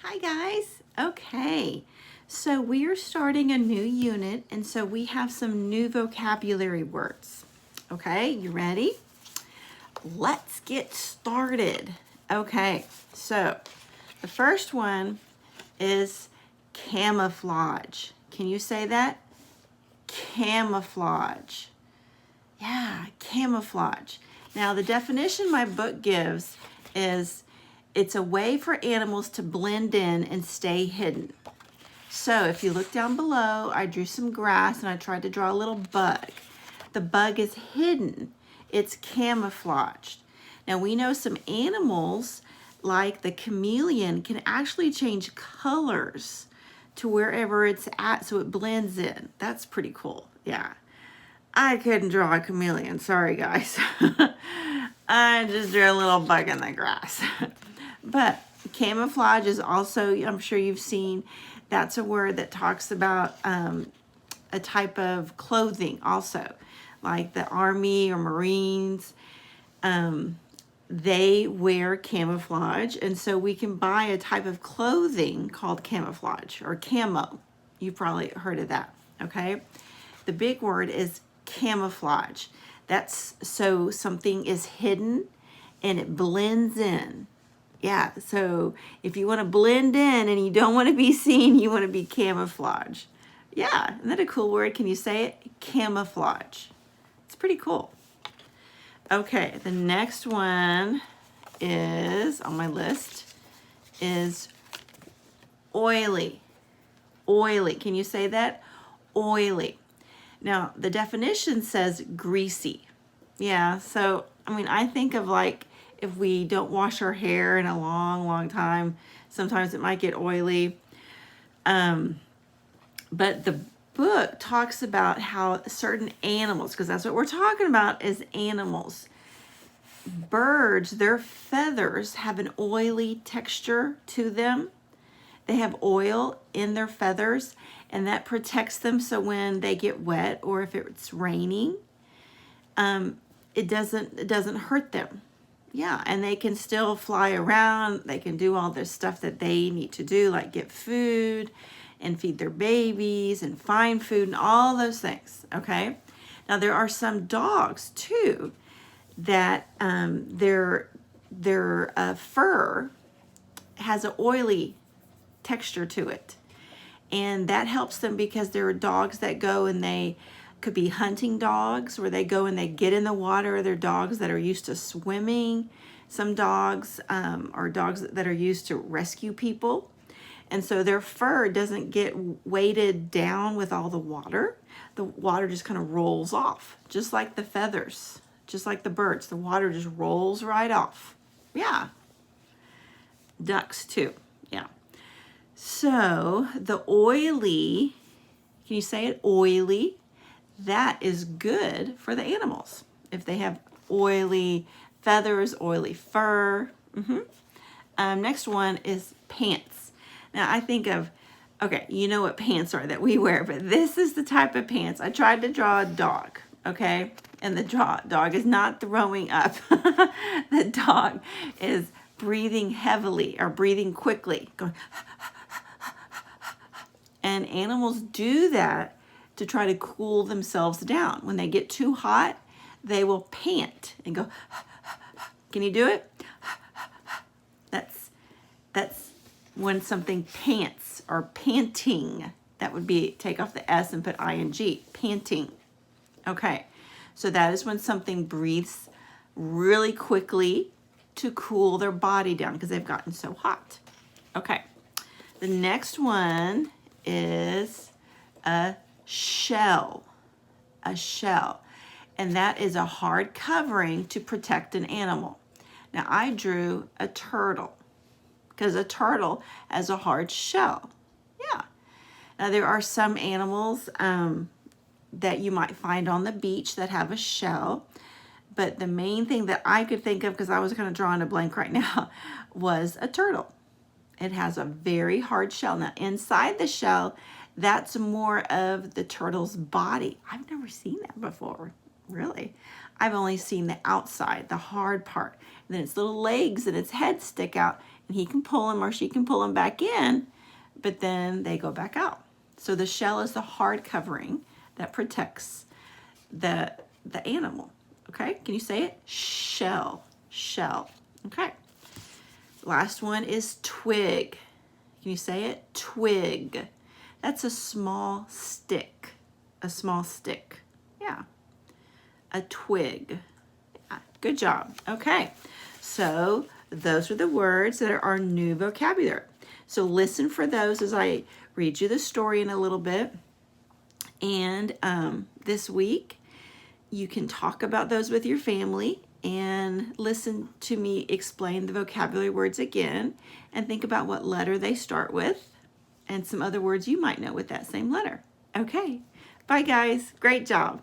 Hi guys. Okay, so we are starting a new unit, and so we have some new vocabulary words. Okay, you ready? Let's get started. Okay, so the first one is camouflage. Can you say that? Camouflage. Yeah, camouflage. Now, the definition my book gives is it's a way for animals to blend in and stay hidden. So if you look down below, I drew some grass and I tried to draw a little bug. The bug is hidden. It's camouflaged. Now we know some animals, like the chameleon, can actually change colors to wherever it's at so it blends in. That's pretty cool. Yeah. I couldn't draw a chameleon. Sorry, guys. I just drew a little bug in the grass. But camouflage is also, I'm sure you've seen, that's a word that talks about a type of clothing also. Like the Army or Marines, they wear camouflage. And so we can buy a type of clothing called camouflage or camo. You've probably heard of that, okay? The big word is camouflage. That's so something is hidden and it blends in. Yeah, so if you want to blend in and you don't want to be seen, you want to be camouflage. Yeah, isn't that a cool word? Can you say it? Camouflage. It's pretty cool. Okay, the next one is on my list is oily. Oily. Can you say that? Oily. Now, the definition says greasy. Yeah, so, I think of like if we don't wash our hair in a long, long time, sometimes it might get oily. But the book talks about how certain animals, because that's what we're talking about is animals. Birds, their feathers have an oily texture to them. They have oil in their feathers, and that protects them so when they get wet or if it's raining, it doesn't hurt them. Yeah, and they can still fly around. They can do all this stuff that they need to do, like get food and feed their babies and find food and all those things, okay? Now, there are some dogs, too, that their fur has an oily texture to it. And that helps them because there are dogs that go and they could be hunting dogs where they go and they get in the water. They're dogs that are used to swimming. Some dogs are dogs that are used to rescue people. And so their fur doesn't get weighted down with all the water. The water just kind of rolls off, just like the feathers, just like the birds. The water just rolls right off. Yeah. Ducks too. Yeah. So the oily, can you say it? Oily. That is good for the animals. If they have oily feathers, oily fur. Next one is pants. Now I think of, okay, you know what pants are that we wear, but this is the type of pants. I tried to draw a dog, okay? And the dog is not throwing up. The dog is breathing heavily or breathing quickly, going. And animals do that to try to cool themselves down. When they get too hot, they will pant and go. Can you do it? That's when something pants or panting. That would be, take off the S and put ing, panting. Okay, so that is when something breathes really quickly to cool their body down because they've gotten so hot. Okay, the next one is a shell. A shell. And that is a hard covering to protect an animal. Now I drew a turtle because a turtle has a hard shell. Yeah. Now there are some animals that you might find on the beach that have a shell. But the main thing that I could think of, because I was kind of drawing a blank right now, was a turtle. It has a very hard shell. Now, inside the shell, that's more of the turtle's body. I've never seen that before, really. I've only seen the outside, the hard part. And then its little legs and its head stick out, and he can pull them or she can pull them back in, but then they go back out. So the shell is the hard covering that protects the animal. Okay, can you say it? Shell, shell. Okay. Last one is twig. Can you say it? Twig. That's a small stick. A small stick. Yeah. A twig. Yeah. Good job. Okay. So those are the words that are our new vocabulary. So listen for those as I read you the story in a little bit. And this week, you can talk about those with your family and listen to me explain the vocabulary words again and think about what letter they start with and some other words you might know with that same letter. Okay. Bye, guys. Great job.